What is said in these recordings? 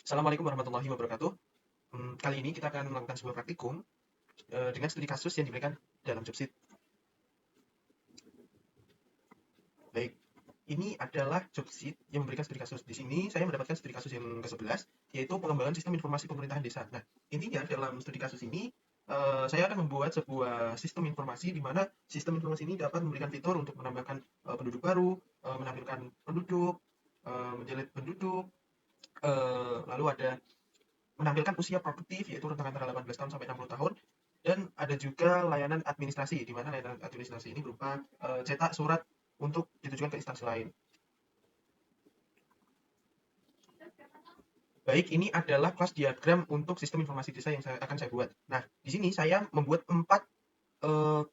Assalamualaikum warahmatullahi wabarakatuh. Kali ini kita akan melakukan sebuah praktikum dengan studi kasus yang diberikan dalam jobsit. Baik, ini adalah jobsit yang memberikan studi kasus. Di sini saya mendapatkan studi kasus yang ke-11, yaitu pengembangan sistem informasi pemerintahan desa. Nah, intinya dalam studi kasus ini, saya akan membuat sebuah sistem informasi di mana sistem informasi ini dapat memberikan fitur untuk menambahkan penduduk baru, menampilkan penduduk, menjelit penduduk, lalu ada menampilkan usia produktif yaitu rentang antara 18 tahun sampai 60 tahun, dan ada juga layanan administrasi di mana layanan administrasi ini berupa cetak surat untuk ditujukan ke instansi lain. Baik, ini adalah kelas diagram untuk sistem informasi desa yang akan saya buat. Nah, di sini saya membuat eh,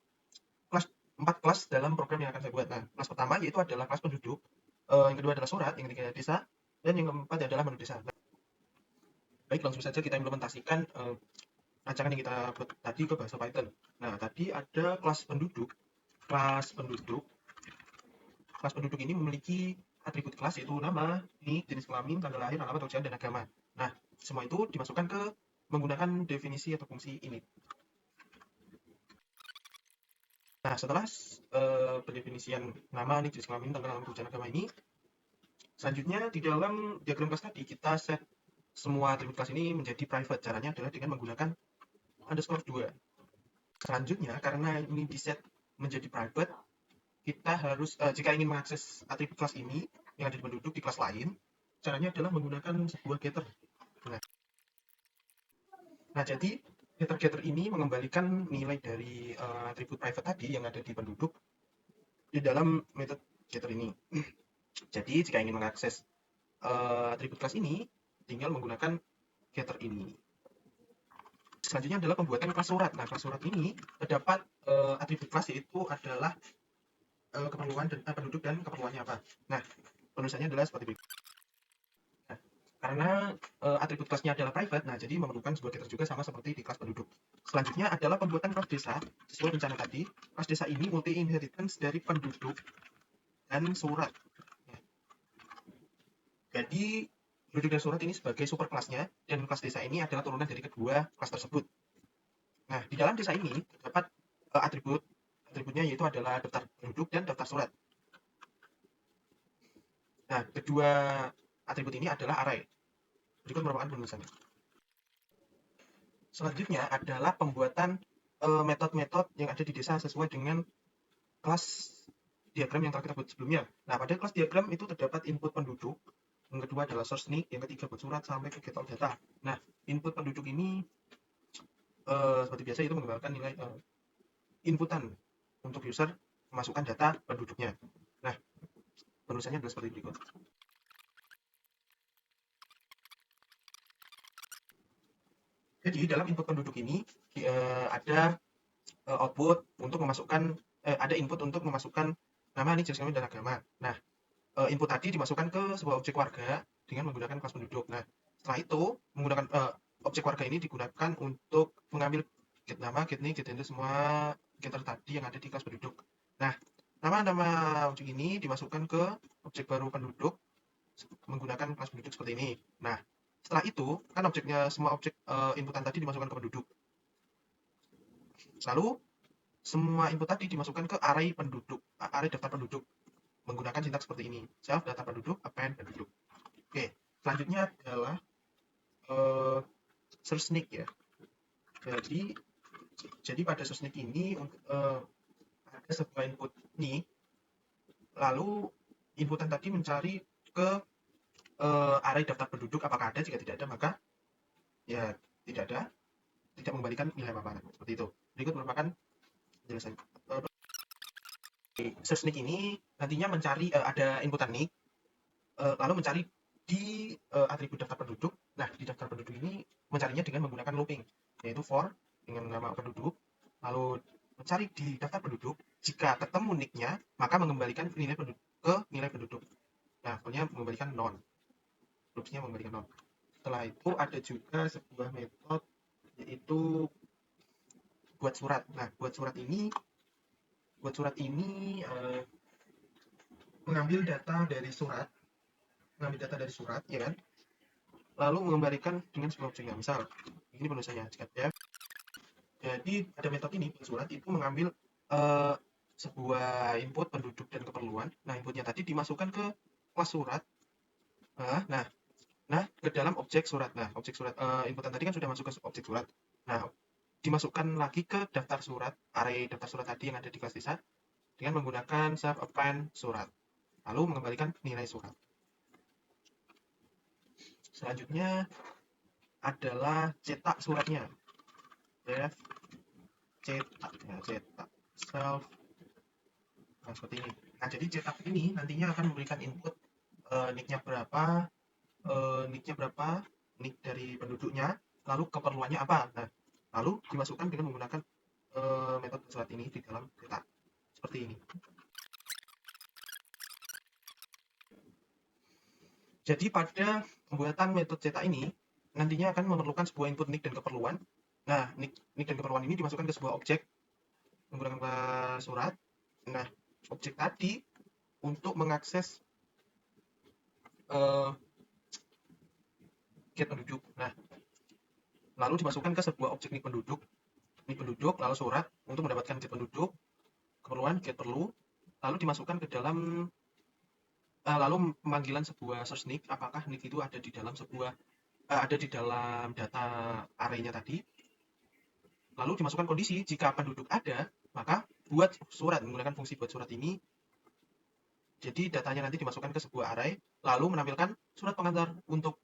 kelas 4 kelas dalam program yang akan saya buat. Nah, kelas pertama yaitu adalah kelas penduduk, yang kedua adalah surat, yang ketiga desa, dan yang keempat adalah menu desa. Nah, baik, langsung saja kita implementasikan rancangan yang kita buat tadi ke bahasa Python. Nah, tadi ada kelas penduduk. Kelas penduduk, kelas penduduk ini memiliki atribut kelas yaitu nama, nik, jenis kelamin, tanggal lahir, alamat, ujian, dan agama. Nah, semua itu dimasukkan ke menggunakan definisi atau fungsi ini. Nah, setelah pendefinisian nama, nik, jenis kelamin, tanggal, alamat, ujian, agama ini, selanjutnya di dalam diagram kelas tadi kita set semua atribut kelas ini menjadi private. Caranya adalah dengan menggunakan underscore 2. Selanjutnya, karena ini di set menjadi private, kita harus jika ingin mengakses atribut kelas ini yang ada di penduduk di kelas lain, caranya adalah menggunakan sebuah getter. Nah, jadi getter-getter ini mengembalikan nilai dari atribut private tadi yang ada di penduduk di dalam metode getter ini. Jadi jika ingin mengakses atribut kelas ini, tinggal menggunakan getter ini. Selanjutnya adalah pembuatan kelas surat. Nah, kelas surat ini terdapat atribut kelas yaitu adalah keperluan dan penduduk dan keperluannya apa. Nah, penulisannya adalah seperti berikut. Nah, karena atribut kelasnya adalah private, nah jadi memerlukan sebuah getter juga sama seperti di kelas penduduk. Selanjutnya adalah pembuatan kelas desa sesuai rencana tadi. Kelas desa ini multi inheritance dari penduduk dan surat. Nah, jadi penduduk dan surat ini sebagai super kelasnya, dan kelas desa ini adalah turunan dari kedua kelas tersebut. Nah, di dalam desa ini terdapat atributnya yaitu adalah daftar penduduk dan daftar surat. Nah, kedua atribut ini adalah array. Berikut merupakan penulisannya. Selanjutnya adalah pembuatan metode-metode yang ada di desa sesuai dengan kelas diagram yang telah kita buat sebelumnya. Nah, pada kelas diagram itu terdapat input penduduk, yang kedua adalah source nik, yang ketiga buat surat sampai ke get all data. Nah, input penduduk ini seperti biasa itu menggambarkan nilai inputan untuk user memasukkan data penduduknya. Nah, penulisannya adalah seperti berikut. Jadi dalam input penduduk ini ada output untuk memasukkan ada input untuk memasukkan nama, nik, jenis kelamin, dan agama. Nah, input tadi dimasukkan ke sebuah objek warga dengan menggunakan kelas penduduk. Nah, setelah itu menggunakan objek warga ini digunakan untuk mengambil get nama, get nik, get gender, semua getter tadi yang ada di kelas penduduk. Nah, nama-nama objek ini dimasukkan ke objek baru penduduk menggunakan kelas penduduk seperti ini. Nah, setelah itu kan objeknya semua objek inputan tadi dimasukkan ke penduduk. Lalu semua input tadi dimasukkan ke array penduduk, array daftar penduduk menggunakan sintaks seperti ini. Self data penduduk, append penduduk. Oke, selanjutnya adalah uh, search nick ya. Jadi pada search nick ini ada sebuah input nick, lalu inputan tadi mencari ke array daftar penduduk apakah ada, jika tidak ada maka ya tidak ada, tidak mengembalikan nilai apa-apa seperti itu. Berikut merupakan penjelasan. Search nick ini nantinya mencari ada inputan nick, lalu mencari di atribut daftar penduduk. Nah, di daftar penduduk ini mencarinya dengan menggunakan looping, yaitu for dengan nama penduduk, lalu mencari di daftar penduduk. Jika ketemu nicknya, maka mengembalikan nilai penduduk ke nilai penduduk. Nah, pokoknya mengembalikan non. Loopsnya mengembalikan non. Setelah itu ada juga sebuah metode yaitu buat surat. Nah, buat surat ini mengambil data dari surat, ya kan? lalu mengembalikan dengan sebuah objeknya. Misal, ini penulisannya. Jadi ada metode ini surat itu mengambil eh, sebuah input penduduk dan keperluan. Nah, inputnya tadi dimasukkan ke kelas surat. Nah, nah, nah, ke dalam objek surat. Nah, objek surat inputan tadi kan sudah masuk ke objek surat. Nah, dimasukkan lagi ke daftar surat, array daftar surat tadi yang ada di kelas desa dengan menggunakan sub append surat. Lalu mengembalikan nilai surat. Selanjutnya adalah cetak suratnya. Def cetak, ya, cetak self. Nah, seperti ini. Nah, jadi cetak ini nantinya akan memberikan input nicknya berapa, nicknya berapa, nick dari penduduknya, lalu keperluannya apa. Nah, lalu dimasukkan dengan menggunakan metode surat ini di dalam cetak. Seperti ini. Jadi pada pembuatan metode cetak ini, nantinya akan memerlukan sebuah input nick dan keperluan. Nah, nick dan keperluan ini dimasukkan ke sebuah objek menggunakan surat. Nah, objek tadi untuk mengakses uh, get penduduk. Nah, lalu dimasukkan ke sebuah objek nick penduduk, lalu surat untuk mendapatkan get penduduk, keperluan get perlu, lalu dimasukkan ke dalam lalu pemanggilan sebuah search nick, apakah nick itu ada di dalam sebuah ada di dalam data array-nya tadi. Lalu dimasukkan kondisi jika penduduk ada, maka buat surat menggunakan fungsi buat surat ini. Jadi datanya nanti dimasukkan ke sebuah array, lalu menampilkan surat pengantar untuk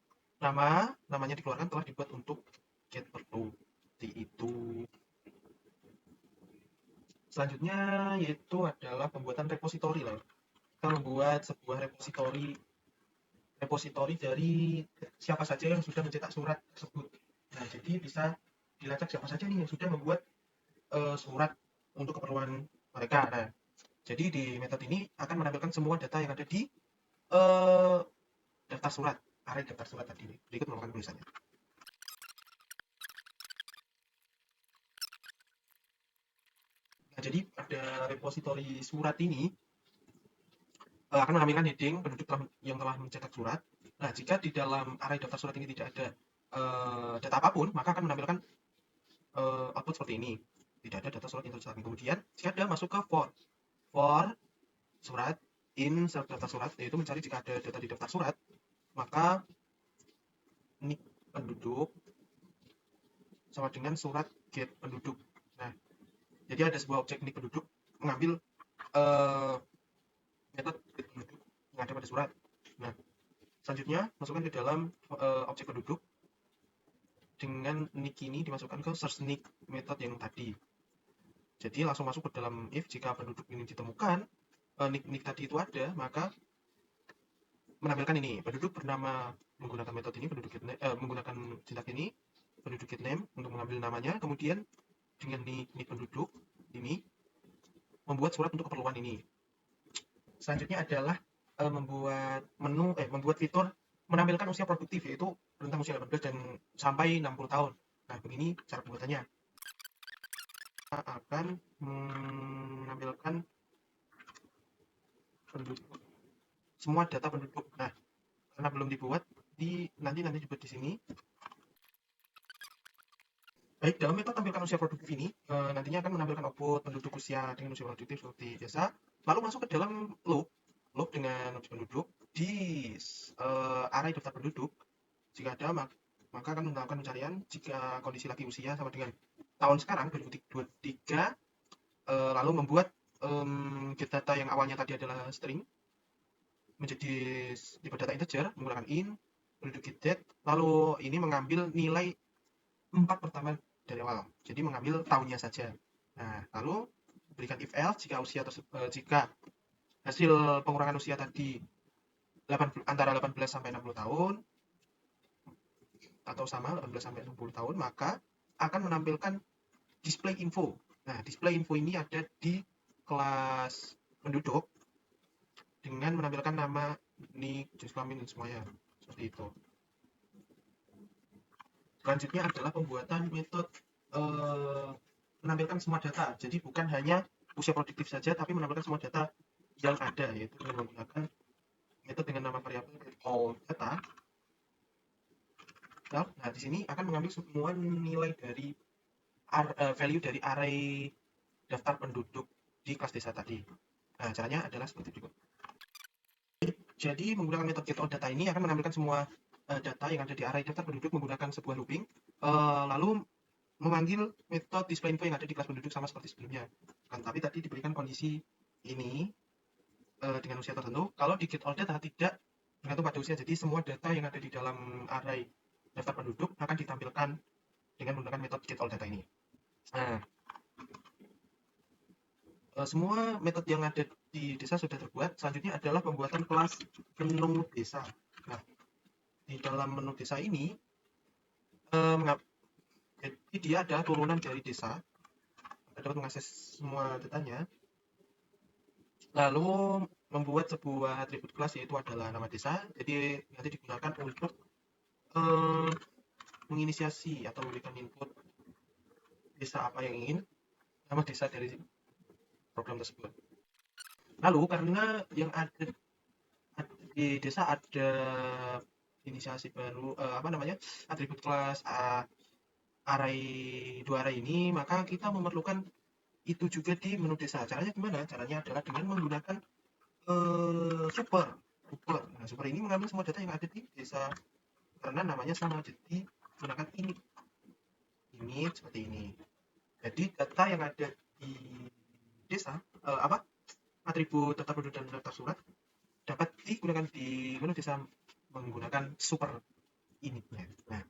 namanya dikeluarkan telah dibuat untuk get perlu. Seperti itu. Selanjutnya yaitu adalah pembuatan repositori lah. Kita membuat sebuah repositori dari siapa saja yang sudah mencetak surat tersebut. Nah, jadi bisa dilacak siapa saja nih yang sudah membuat surat untuk keperluan mereka. Nah, jadi di metode ini akan menampilkan semua data yang ada di uh, daftar surat, array daftar surat tadi. Berikut merupakan tulisannya. Nah, jadi pada repositori surat ini akan menampilkan heading penduduk yang telah mencetak surat. Nah, jika di dalam array daftar surat ini tidak ada data apapun, maka akan menampilkan output seperti ini. Tidak ada data surat yang tercetak. Kemudian, jika ada masuk ke for surat in daftar surat, yaitu mencari jika ada data di daftar surat, maka nick penduduk sama dengan surat get penduduk. Nah, jadi ada sebuah objek nick penduduk mengambil metode get penduduk yang ada pada surat. Nah, selanjutnya masukkan ke dalam objek penduduk dengan nick ini dimasukkan ke search nick method yang tadi. Jadi langsung masuk ke dalam if jika penduduk ini ditemukan, nick tadi itu ada, maka menampilkan ini penduduk bernama menggunakan metode ini menggunakan sintak ini penduduk get name untuk mengambil namanya, kemudian dengan nick penduduk ini membuat surat untuk keperluan ini. Selanjutnya adalah membuat fitur menampilkan usia produktif, yaitu rentang usia 18 dan sampai 60 tahun. Nah, begini cara pembuatannya. Kita akan menampilkan penduduk, semua data penduduk. Nah, karena belum dibuat, nanti dibuat di sini. Baik, dalam metode tampilkan usia produktif ini, nantinya akan menampilkan output penduduk usia dengan usia produktif seperti biasa. Lalu masuk ke dalam loop dengan objek penduduk di array daftar penduduk. Jika ada, maka akan melakukan pencarian jika kondisi lagi usia sama dengan tahun sekarang 2023, lalu membuat get data yang awalnya tadi adalah string menjadi tipe data integer menggunakan int penduduk get date, lalu ini mengambil nilai 4 pertama dari awal, jadi mengambil tahunnya saja. Nah, lalu berikan if else jika hasil pengurangan usia tadi antara 18 sampai 60 tahun atau sama 18 sampai 60 tahun, maka akan menampilkan display info. Nah, display info ini ada di kelas penduduk dengan menampilkan nama, nick, jenis kelamin, dan semuanya. Seperti itu. Selanjutnya adalah pembuatan metode menampilkan semua data. Jadi bukan hanya usia produktif saja, tapi menampilkan semua data yang ada, yaitu dengan menggunakan metode dengan nama variabel all data. Nah, di sini akan mengambil semua nilai dari value dari array daftar penduduk di kelas desa tadi. Nah, caranya adalah seperti berikut. Jadi, menggunakan metode get all data ini akan menampilkan semua data yang ada di array daftar penduduk menggunakan sebuah looping, lalu memanggil metode display info yang ada di kelas penduduk sama seperti sebelumnya. Kan, tapi tadi diberikan kondisi ini dengan usia tertentu. Kalau di get all data tidak bergantung pada usia, jadi semua data yang ada di dalam array daftar penduduk akan ditampilkan dengan menggunakan metode get all data ini. Nah, semua metode yang ada di desa sudah terbuat. Selanjutnya adalah pembuatan kelas menu desa. Nah, di dalam menu desa ini, jadi dia adalah turunan dari desa. Kita dapat mengakses semua datanya. Lalu membuat sebuah atribut kelas yaitu adalah nama desa. Jadi nanti digunakan untuk eh, menginisiasi atau memberikan input desa apa yang ingin, nama desa dari program tersebut. Lalu karena yang ada di desa ada inisiasi baru, apa namanya, atribut kelas array dua array ini, maka kita memerlukan itu juga di menu desa. Caranya gimana? Caranya adalah dengan menggunakan super. Super. Nah, super ini mengambil semua data yang ada di desa karena namanya sama. Jadi gunakan ini seperti ini. Jadi data yang ada di desa, apa, atribut data penduduk dan daftar surat dapat digunakan di menu desa menggunakan super initnya. Nah,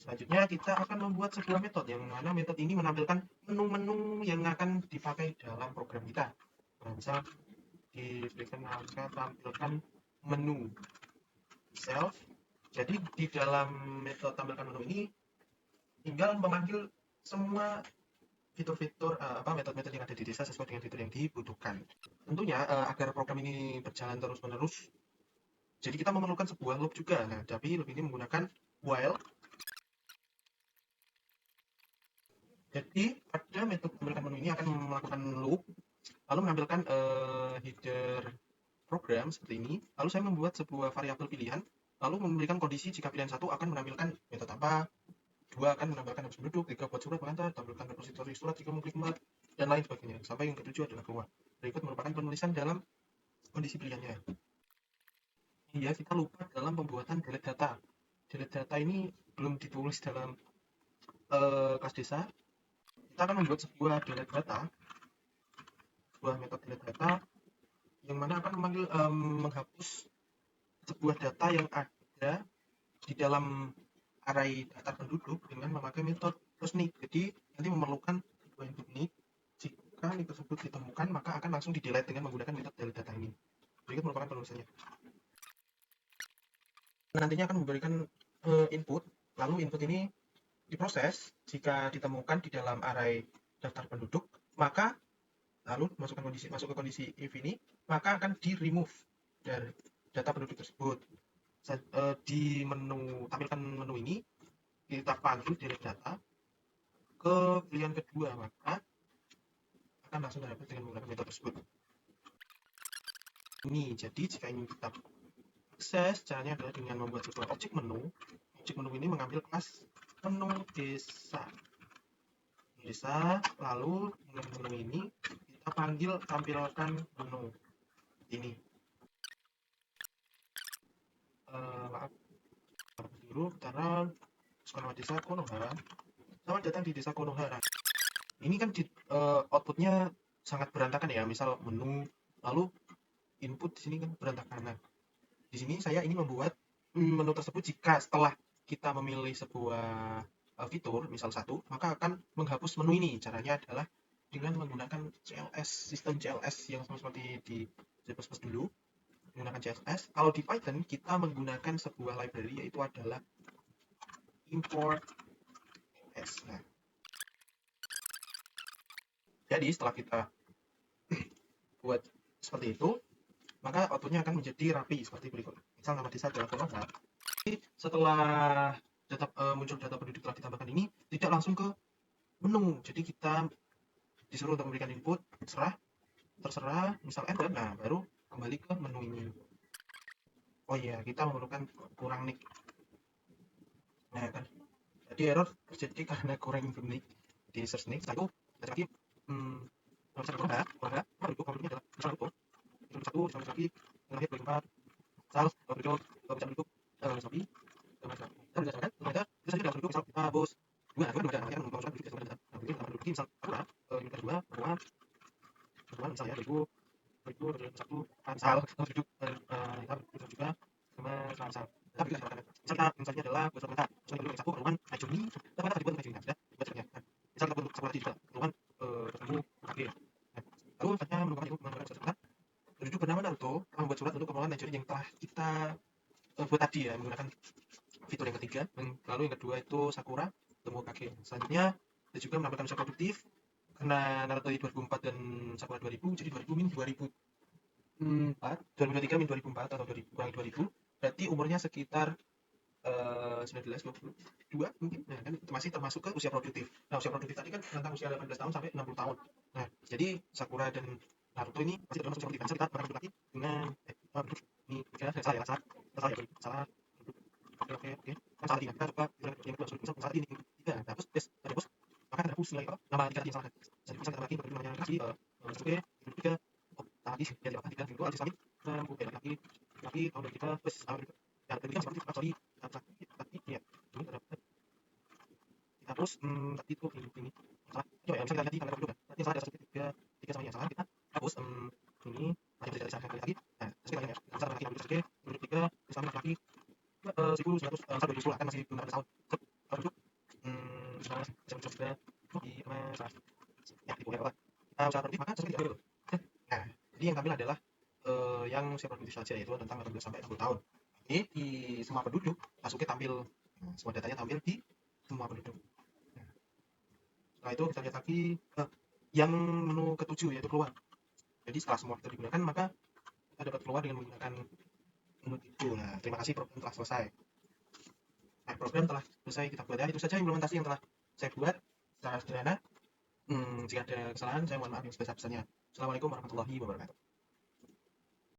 selanjutnya kita akan membuat sebuah metode yang mana metode ini menampilkan menu-menu yang akan dipakai dalam program kita. Nah, misal diberikan angka tampilkan menu self. Jadi di dalam metode tampilkan menu ini tinggal memanggil semua fitur-fitur apa metode-metode yang ada di desa sesuai dengan fitur yang dibutuhkan. Tentunya agar program ini berjalan terus-menerus, jadi kita memerlukan sebuah loop juga. Nah, tapi loop ini menggunakan while. Jadi pada metode tampilkan menu ini akan melakukan loop, lalu menampilkan header program seperti ini. Lalu saya membuat sebuah variabel pilihan, lalu memberikan kondisi jika pilihan satu akan menampilkan metode apa, dua akan menampilkan habis penduduk, tiga buat surat pengantar, tampilkan repositori surat jika mengklik kembali, dan lain sebagainya. Sampai yang ketujuh adalah keluar. Berikut merupakan penulisan dalam kondisi pilihannya. Iya, kita lupa dalam pembuatan delete data. Delete data ini belum ditulis dalam kelas desa. Kita akan membuat sebuah delete data, sebuah metode delete data yang mana akan memanggil menghapus sebuah data yang ada di dalam array daftar penduduk dengan memakai metode nik. Jadi nanti memerlukan sebuah input nik. Jika nik tersebut ditemukan, maka akan langsung di delete dengan menggunakan metode delete data ini. Berikut merupakan penulisannya. Nantinya akan memberikan input, lalu input ini diproses. Jika ditemukan di dalam array daftar penduduk, maka lalu masuk ke kondisi if ini, maka akan di remove dari data penduduk tersebut. Di menu tampilkan menu ini kita panggil delete data ke pilihan kedua, maka akan langsung dapat dengan menggunakan metode tersebut. Ini jadi jika ingin kita akses, caranya adalah dengan membuat sebuah objek menu. Objek menu ini mengambil kelas menu desa, lalu menu ini kita panggil tampilkan menu ini. Maaf dulu karena sekolah desa Konoha. Selamat datang di desa Konoha. Nah, ini kan outputnya sangat berantakan ya, misal menu lalu input di sini kan berantakan. Nah, di sini saya ingin membuat menu tersebut jika setelah kita memilih sebuah fitur misal satu, maka akan menghapus menu ini. Caranya adalah dengan menggunakan CLS, sistem CLS yang sama seperti di C++ dulu, menggunakan CLS. Kalau di Python kita menggunakan sebuah library yaitu adalah import s. Nah, jadi setelah kita buat seperti itu, maka outputnya akan menjadi rapi seperti berikut. Misal nama desa adalah Konoha. Setelah muncul data penduduk telah ditambahkan ini, tidak langsung ke menu. Jadi kita disuruh untuk memberikan input, terserah, misal enter, nah baru kembali ke menu ini. Oh iya, kita memerlukan kurang nik. Nah, kan jadi error terjadi karena kurang informasi di search nih. Setelah itu kita lagi misalkan kurang nggak penduduknya adalah misal itu satu sampai lagi lahir 2004 misal penduduk bisa penduduk Saudi misal dan berdasarkan ternyata bisa saja dalam penduduk misal bos dua dua ada yang memasukkan penduduk sama dengan penduduk misal Akura unit kedua pertemuan pertemuan misalnya 2001 misal penduduk kita juga sama misal tapi juga misalnya misalnya adalah bos komentar misalnya penduduk satu pertemuan Juni tapi kita dibuat Juni sudah buat sebenarnya misal kita bentuk satu lagi juga pertemuan bertemu akhir lalu saja menggunakan sesuatu penduduk bernama Naruto telah membuat surat untuk pengelolaan Nigeria yang telah kita buat tadi ya menggunakan fitur yang ketiga. Lalu yang kedua itu Sakura temu Kage. Selanjutnya dia juga menampilkan usia produktif karena Naruto di 2004 dan Sakura 2000 jadi 2000 min 2004 2023 min 2004 atau 2000 kurang 2000 berarti umurnya sekitar 19 22 mungkin. Nah, kan itu masih termasuk ke usia produktif. Nah, usia produktif tadi kan tentang usia 18 tahun sampai 60 tahun. Nah, jadi Sakura dan Naruto ini masih termasuk usia produktif. Bisa kita mengangkat lagi dengan ini kira salah ya, salah ya, salah. Oke, oke. Kan salah tiga. Kita coba yang kedua misal salah ini tiga. Nah, terus yes, ada bos. Maka ada hapus nilai apa? Nama tiga tadi yang salah. Jadi bisa kita lagi berdua namanya kasih oke, tiga. Oh, tadi ya apa tiga itu alih suami. Oke, lagi tahun kita terus ya tadi kan seperti sorry tapi ya ini ada kita terus tadi itu ini salah coba ya misalnya tadi kalau dulu kan nanti salah ada satu tiga tiga sama yang salah kita hapus ini hanya bisa saya lagi nah terus kita ya misalnya lagi ambil saja dulu tiga terus ambil lagi 1900 sampai 2010 kan masih belum ada tahun kalau dulu misalnya bisa mencoba juga di masa ya di boleh apa usaha produktif maka sesuai diambil nah jadi yang tampil adalah yang usia produktif saja yaitu tentang 18 sampai 60 tahun ini di semua penduduk masuknya tampil semua datanya tampil di semua penduduk. Nah, setelah itu kita lihat lagi yang menu ketujuh yaitu keluar. Jadi setelah semua itu digunakan maka kita dapat keluar dengan menggunakan menu itu. Nah, terima kasih program telah selesai. Nah, program telah selesai kita buat ya. Itu saja implementasi yang telah saya buat secara sederhana. Jika ada kesalahan saya mohon maaf yang sebesar-besarnya. Assalamualaikum warahmatullahi wabarakatuh.